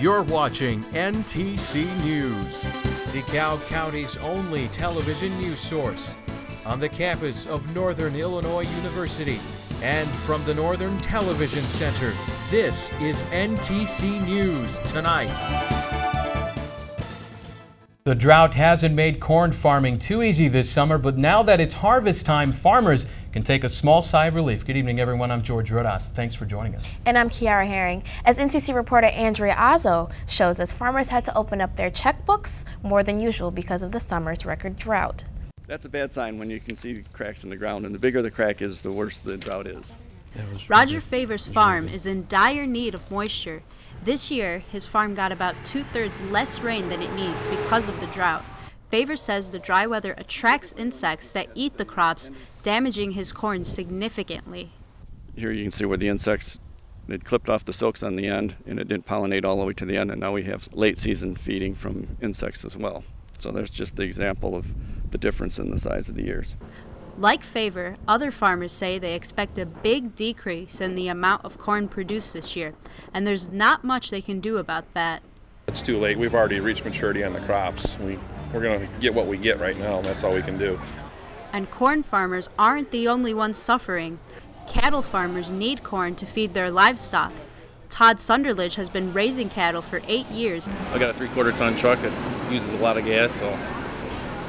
You're watching NTC News, DeKalb County's only television news source, on the campus of Northern Illinois University and from the Northern Television Center. This is NTC News Tonight. The drought hasn't made corn farming too easy this summer, but now that it's harvest time, farmers can take a small sigh of relief. Good evening, everyone. I'm Jorge Rodas. Thanks for joining us. And I'm Kiara Herring. As NTC reporter Andrea Azzo shows us, farmers had to open up their checkbooks more than usual because of the summer's record drought. That's a bad sign when you can see cracks in the ground, and the bigger the crack is, the worse the drought is. Roger Favor's farm is in dire need of moisture. This year, his farm got about 2/3 less rain than it needs because of the drought. Favor says the dry weather attracts insects that eat the crops, damaging his corn significantly. Here you can see where the insects, they'd clipped off the silks on the end, and it didn't pollinate all the way to the end, and now we have late season feeding from insects as well. So there's just the example of the difference in the size of the ears. Like Favor, other farmers say they expect a big decrease in the amount of corn produced this year, and there's not much they can do about that. It's too late. We've already reached maturity on the crops. We're going to get what we get right now, and that's all we can do. And corn farmers aren't the only ones suffering. Cattle farmers need corn to feed their livestock. Todd Sunderledge has been raising cattle for 8 years. I got a 3/4 ton truck that uses a lot of gas, so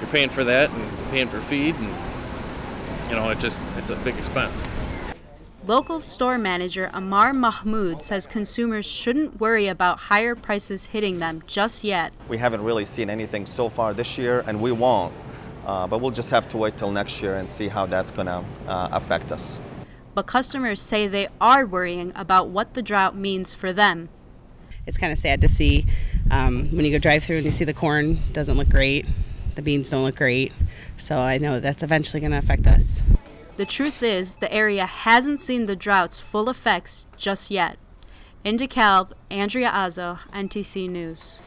you're paying for that and you're paying for feed, and it's a big expense. Local store manager Amar Mahmood says consumers shouldn't worry about higher prices hitting them just yet. We haven't really seen anything so far this year, and we won't. But we'll just have to wait till next year and see how that's going to affect us. But customers say they are worrying about what the drought means for them. It's kind of sad to see when you go drive through and you see the corn doesn't look great, the beans don't look great. So I know that's eventually going to affect us. The truth is, the area hasn't seen the drought's full effects just yet. In DeKalb, Andrea Azzo, NTC News.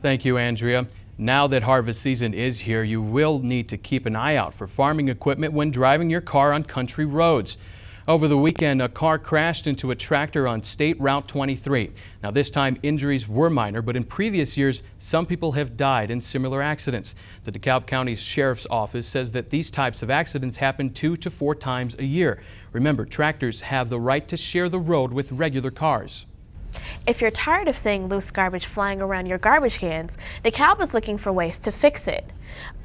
Thank you, Andrea. Now that harvest season is here, you will need to keep an eye out for farming equipment when driving your car on country roads. Over the weekend, a car crashed into a tractor on State Route 23. Now, this time injuries were minor, but in previous years, some people have died in similar accidents. The DeKalb County Sheriff's Office says that these types of accidents happen 2 to 4 times a year. Remember, tractors have the right to share the road with regular cars. If you're tired of seeing loose garbage flying around your garbage cans, DeKalb is looking for ways to fix it.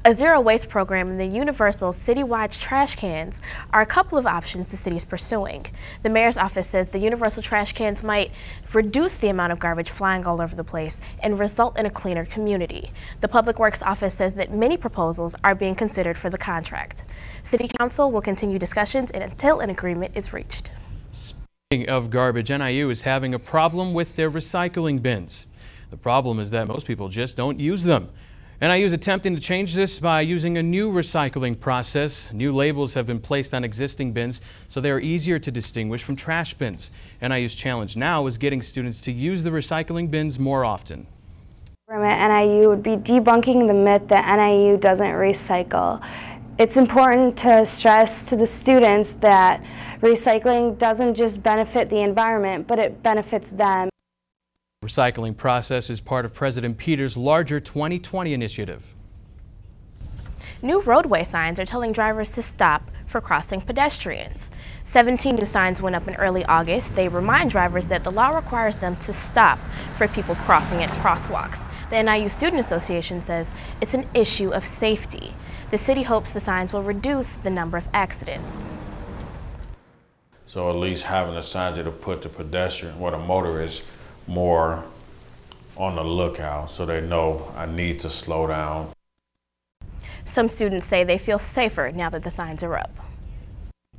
A zero waste program and the universal citywide trash cans are a couple of options the city is pursuing. The mayor's office says the universal trash cans might reduce the amount of garbage flying all over the place and result in a cleaner community. The Public Works office says that many proposals are being considered for the contract. City Council will continue discussions until an agreement is reached. Speaking of garbage, NIU is having a problem with their recycling bins. The problem is that most people just don't use them. NIU is attempting to change this by using a new recycling process. New labels have been placed on existing bins so they are easier to distinguish from trash bins. NIU's challenge now is getting students to use the recycling bins more often. At NIU would be debunking the myth that NIU doesn't recycle. It's important to stress to the students that recycling doesn't just benefit the environment, but it benefits them. The recycling process is part of President Peter's larger 2020 initiative. New roadway signs are telling drivers to stop for crossing pedestrians. 17 new signs went up in early August. They remind drivers that the law requires them to stop for people crossing at crosswalks. The NIU Student Association says it's an issue of safety. The city hopes the signs will reduce the number of accidents. So at least having the signs that'll put the pedestrian or the motorist more on the lookout so they know I need to slow down. Some students say they feel safer now that the signs are up.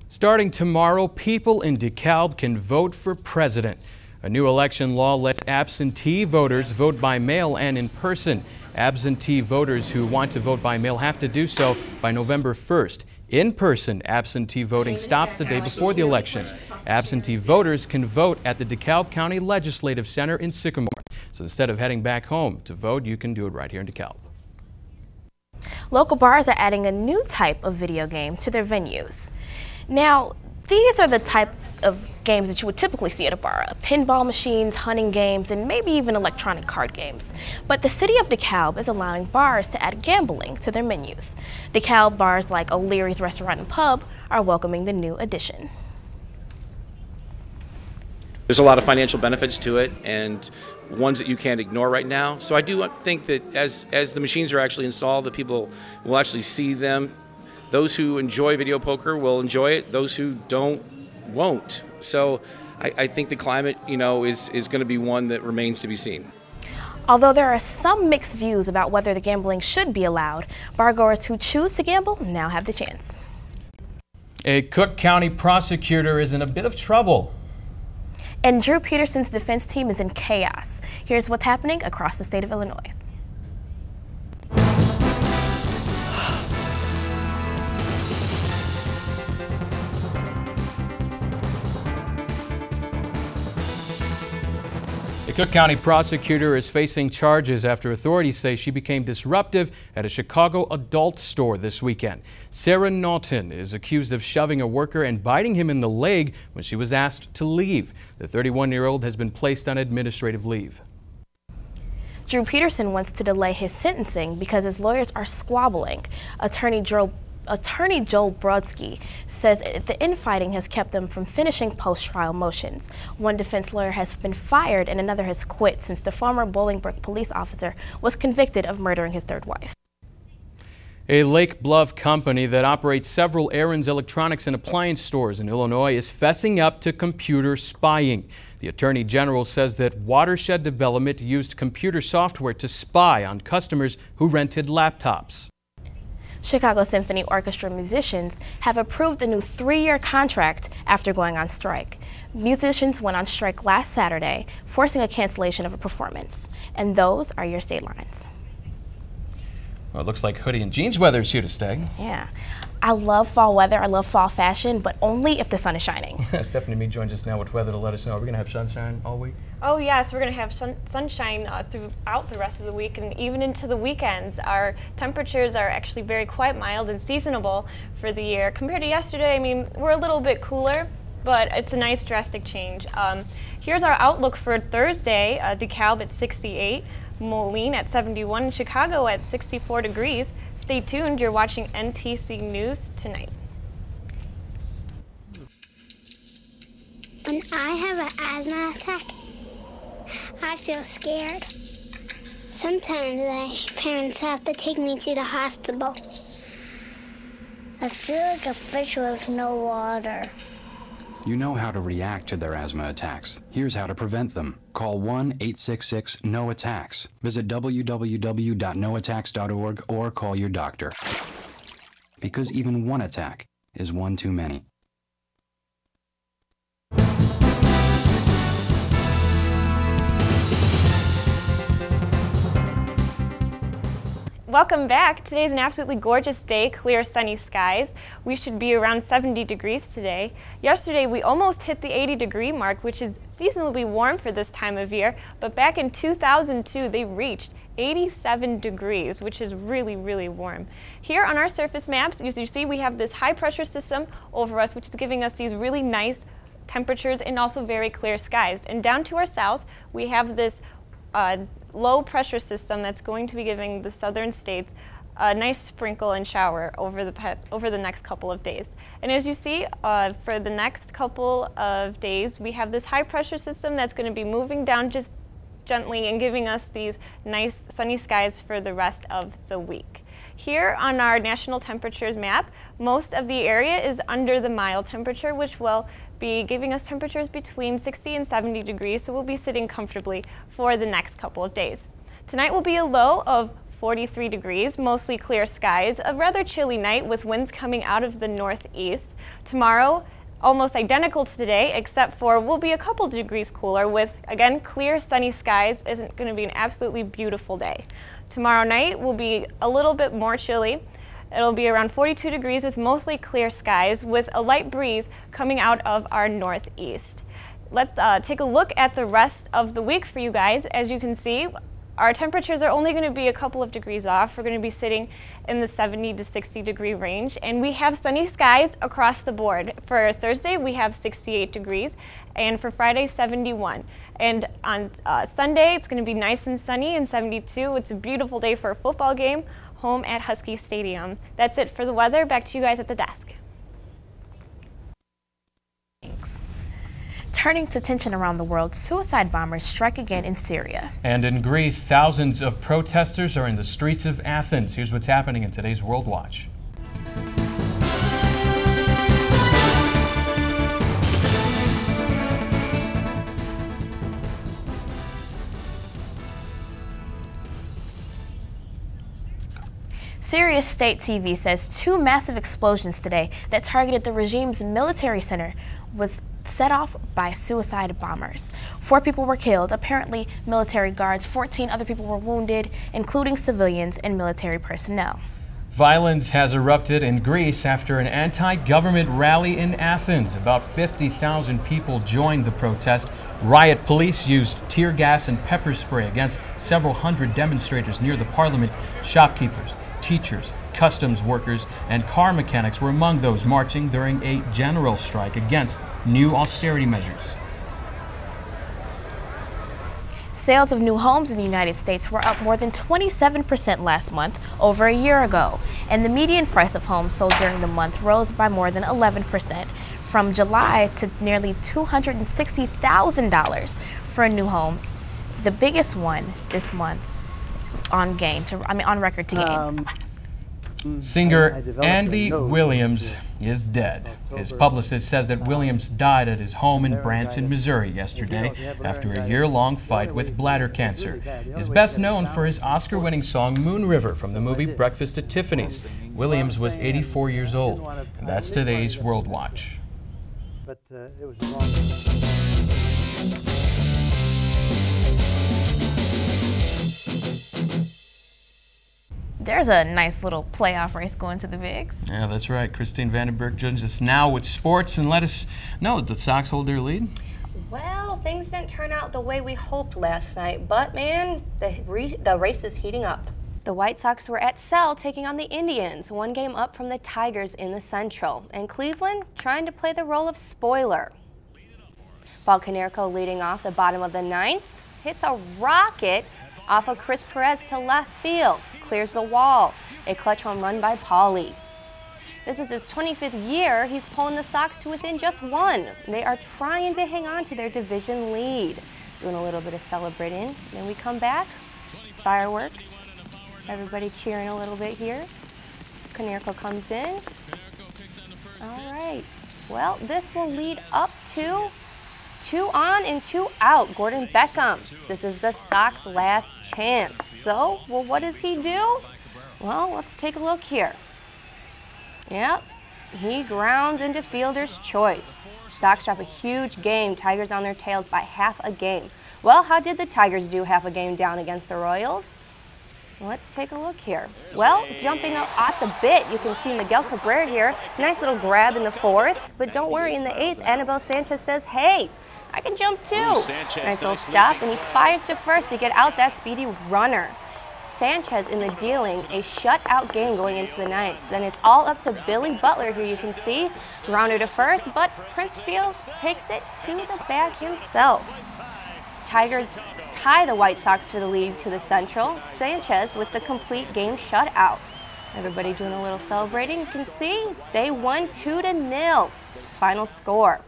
Starting tomorrow, people in DeKalb can vote for president. A new election law lets absentee voters vote by mail and in person. Absentee voters who want to vote by mail have to do so by November 1st. In-person absentee voting stops the day before the election. Absentee voters can vote at the DeKalb County Legislative Center in Sycamore. So instead of heading back home to vote, you can do it right here in DeKalb. Local bars are adding a new type of video game to their venues. Now, these are the type of games that you would typically see at a bar, pinball machines, hunting games, and maybe even electronic card games. But the city of DeKalb is allowing bars to add gambling to their menus. DeKalb bars like O'Leary's Restaurant and Pub are welcoming the new addition. There's a lot of financial benefits to it, and ones that you can't ignore right now. So I do think that as the machines are actually installed, that people will actually see them. Those who enjoy video poker will enjoy it. Those who don't won't. So I think the climate, is going to be one that remains to be seen. Although there are some mixed views about whether the gambling should be allowed, bargoers who choose to gamble now have the chance. A Cook County prosecutor is in a bit of trouble. And Drew Peterson's defense team is in chaos. Here's what's happening across the state of Illinois. The Cook County prosecutor is facing charges after authorities say she became disruptive at a Chicago adult store this weekend. Sarah Naughton is accused of shoving a worker and biting him in the leg when she was asked to leave. The 31-year-old has been placed on administrative leave. Drew Peterson wants to delay his sentencing because his lawyers are squabbling. Attorney Joel Brodsky says the infighting has kept them from finishing post-trial motions. One defense lawyer has been fired and another has quit since the former Bolingbrook police officer was convicted of murdering his third wife. A Lake Bluff company that operates several Aaron's electronics and appliance stores in Illinois is fessing up to computer spying. The Attorney General says that Watershed Development used computer software to spy on customers who rented laptops. Chicago Symphony Orchestra musicians have approved a new 3-year contract after going on strike. Musicians went on strike last Saturday, forcing a cancellation of a performance. And those are your state lines. Well, it looks like hoodie and jeans weather is here to stay. Yeah. I love fall weather. I love fall fashion, but only if the sun is shining. Stephanie Mead joins us now with weather to let us know. Are we going to have sunshine all week? Oh yes, we're going to have sunshine throughout the rest of the week and even into the weekends. Our temperatures are actually very quite mild and seasonable for the year. Compared to yesterday, I mean, we're a little bit cooler, but it's a nice drastic change. Here's our outlook for Thursday. DeKalb at 68. Moline at 71, and Chicago at 64 degrees. Stay tuned, you're watching NTC News Tonight. When I have an asthma attack, I feel scared. Sometimes my parents have to take me to the hospital. I feel like a fish with no water. You know how to react to their asthma attacks. Here's how to prevent them. Call 1-866-NO-ATTACKS. Visit www.noattacks.org or call your doctor. Because even one attack is one too many. Welcome back. Today's an absolutely gorgeous day, clear sunny skies. We should be around 70 degrees today. Yesterday we almost hit the 80-degree mark, which is seasonably warm for this time of year, but back in 2002 they reached 87 degrees, which is really, really warm. Here on our surface maps, as you see, we have this high pressure system over us, which is giving us these really nice temperatures and also very clear skies. And down to our south, we have this low pressure system that's going to be giving the southern states a nice sprinkle and shower over the next couple of days. And as you see, for the next couple of days, we have this high pressure system that's going to be moving down just gently and giving us these nice sunny skies for the rest of the week. Here on our national temperatures map, most of the area is under the mild temperature, which will be giving us temperatures between 60 and 70 degrees, so we'll be sitting comfortably for the next couple of days. Tonight will be a low of 43 degrees, mostly clear skies, a rather chilly night with winds coming out of the northeast. Tomorrow, almost identical to today, except for we'll be a couple degrees cooler with, again, clear sunny skies. Isn't going to be an absolutely beautiful day. Tomorrow night will be a little bit more chilly. It'll be around 42 degrees with mostly clear skies with a light breeze coming out of our northeast. Let's take a look at the rest of the week for you guys. As you can see, Our temperatures are only going to be a couple of degrees off. We're going to be sitting in the 70 to 60 degree range, and we have sunny skies across the board. For Thursday, we have 68 degrees, and for Friday, 71. And on Sunday, it's going to be nice and sunny and 72. It's a beautiful day for a football game home at Husky Stadium. That's it for the weather. Back to you guys at the desk. Turning to tension around the world, suicide bombers strike again in Syria. And in Greece, thousands of protesters are in the streets of Athens. Here's what's happening in today's World Watch. Syria's state TV says 2 massive explosions today that targeted the regime's military center was set off by suicide bombers. 4 people were killed, apparently military guards. 14 other people were wounded, including civilians and military personnel. Violence has erupted in Greece after an anti-government rally in Athens. About 50,000 people joined the protest. Riot police used tear gas and pepper spray against several hundred demonstrators near the parliament. Shopkeepers, teachers, customs workers, and car mechanics were among those marching during a general strike against new austerity measures. Sales of new homes in the United States were up more than 27% last month, over a year ago, and the median price of homes sold during the month rose by more than 11%, from July to nearly $260,000 for a new home, the biggest one this month on record to Gain. Singer Andy Williams is dead. His publicist says that Williams died at his home in Branson, Missouri yesterday after a year-long fight with bladder cancer. He's best known for his Oscar-winning song Moon River from the movie Breakfast at Tiffany's. Williams was 84 years old, and that's today's World Watch. There's a nice little playoff race going to the Bigs. Yeah, that's right. Kristine Vandenbroek joins us now with sports and let us know that the Sox hold their lead. Well, things didn't turn out the way we hoped last night, but man, the race is heating up. The White Sox were at Cell taking on the Indians, 1 game up from the Tigers in the Central, and Cleveland trying to play the role of spoiler. Balcanerco leading off the bottom of the 9th, hits a rocket off of Chris Perez to left field, clears the wall. A clutch home run by Paulie. This is his 25th year. He's pulling the Sox to within just 1. They are trying to hang on to their division lead. Doing a little bit of celebrating. Then we come back, fireworks. Everybody cheering a little bit here. Canerco comes in. All right. Well, this will lead up to 2 on and 2 out. Gordon Beckham. This is the Sox last chance. So, well, what does he do? Well, let's take a look here. Yep, he grounds into fielder's choice. Sox drop a huge game. Tigers on their tails by half a game. Well, how did the Tigers do half a game down against the Royals? Let's take a look here. Well, jumping up at the bit, you can see Miguel Cabrera here. Nice little grab in the 4th. But don't worry, in the 8th, Anibal Sanchez says, hey, I can jump too. Nice little stop, and he fires to first to get out that speedy runner. Sanchez in the dealing, a shutout game going into the 9th. Then it's all up to Billy Butler here, you can see. Grounder to first, but Princefield takes it to the bag himself. Tigers tie the White Sox for the lead to the Central. Sanchez with the complete game shutout. Everybody doing a little celebrating. You can see they won 2-0. Final score.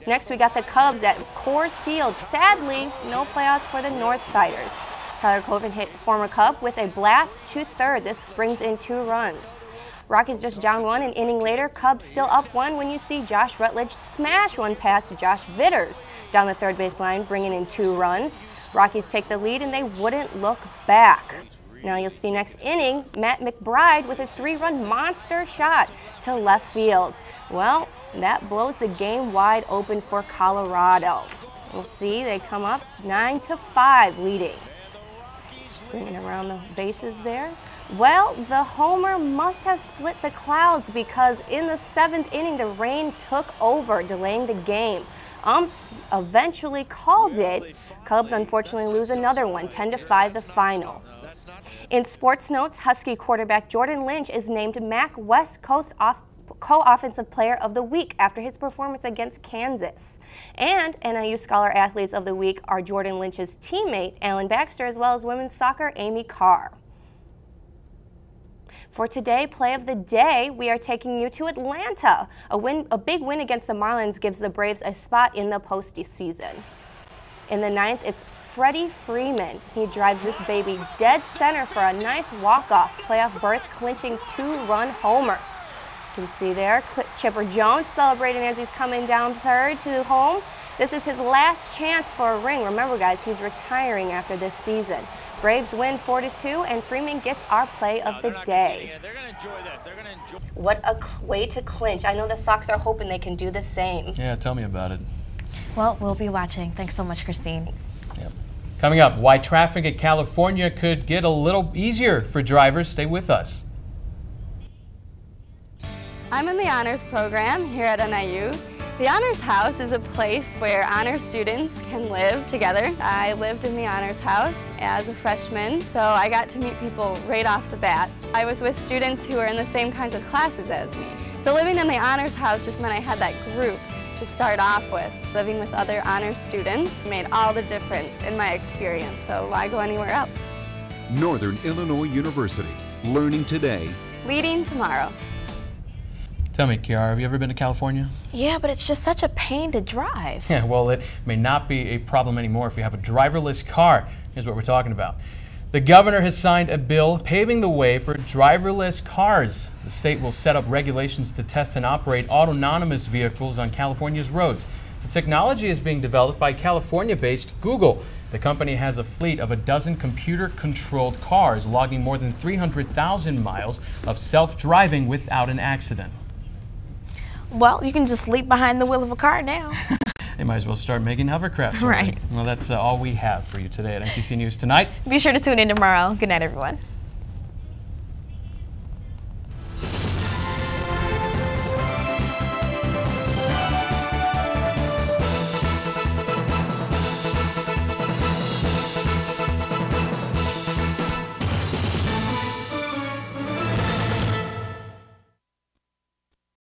Next, we got the Cubs at Coors Field. Sadly, no playoffs for the Northsiders. Tyler Coven hit former Cub with a blast to third. This brings in 2 runs. Rockies just down 1 an inning later. Cubs still up 1 when you see Josh Rutledge smash one past Josh Vitters down the third base line, bringing in 2 runs. Rockies take the lead and they wouldn't look back. Now you'll see next inning, Matt McBride with a 3-run monster shot to left field. Well, that blows the game wide open for Colorado. We'll see, they come up 9-5 leading. Bringing around the bases there. Well, the homer must have split the clouds because in the 7th inning, the rain took over, delaying the game. Umps eventually called it. Cubs unfortunately lose another one, 10-5 the final. In sports notes, Husky quarterback Jordan Lynch is named MAC West Coast Co-Offensive Player of the Week after his performance against Kansas. And NIU Scholar Athletes of the Week are Jordan Lynch's teammate, Alan Baxter, as well as women's soccer, Amy Carr. For today, play of the day, we are taking you to Atlanta. A big win against the Marlins gives the Braves a spot in the postseason. In the 9th, it's Freddie Freeman. He drives this baby dead center for a nice walk-off, playoff berth clinching 2-run homer. You can see there Chipper Jones celebrating as he's coming down third to home. This is his last chance for a ring. Remember, guys, he's retiring after this season. Braves win 4-2, and Freeman gets our play of the day. They're going to enjoy this. They're going to enjoy. What a way to clinch. I know the Sox are hoping they can do the same. Yeah, tell me about it. Well, we'll be watching. Thanks so much, Kristine. Yep. Coming up, why traffic in California could get a little easier for drivers. Stay with us. I'm in the honors program here at NIU. The Honors House is a place where honors students can live together. I lived in the Honors House as a freshman, so I got to meet people right off the bat. I was with students who were in the same kinds of classes as me. So living in the Honors House just meant I had that group to start off with. Living with other honors students made all the difference in my experience, so why go anywhere else? Northern Illinois University, learning today, leading tomorrow. Tell me, Kiara, have you ever been to California? Yeah, but it's just such a pain to drive. Yeah, well, it may not be a problem anymore if you have a driverless car. Here's what we're talking about. The governor has signed a bill paving the way for driverless cars. The state will set up regulations to test and operate autonomous vehicles on California's roads. The technology is being developed by California-based Google. The company has a fleet of a dozen computer-controlled cars, logging more than 300,000 miles of self-driving without an accident. Well, you can just leap behind the wheel of a car now. They might as well start making hovercrafts. Right. Well, that's all we have for you today at NTC News Tonight. Be sure to tune in tomorrow. Good night, everyone.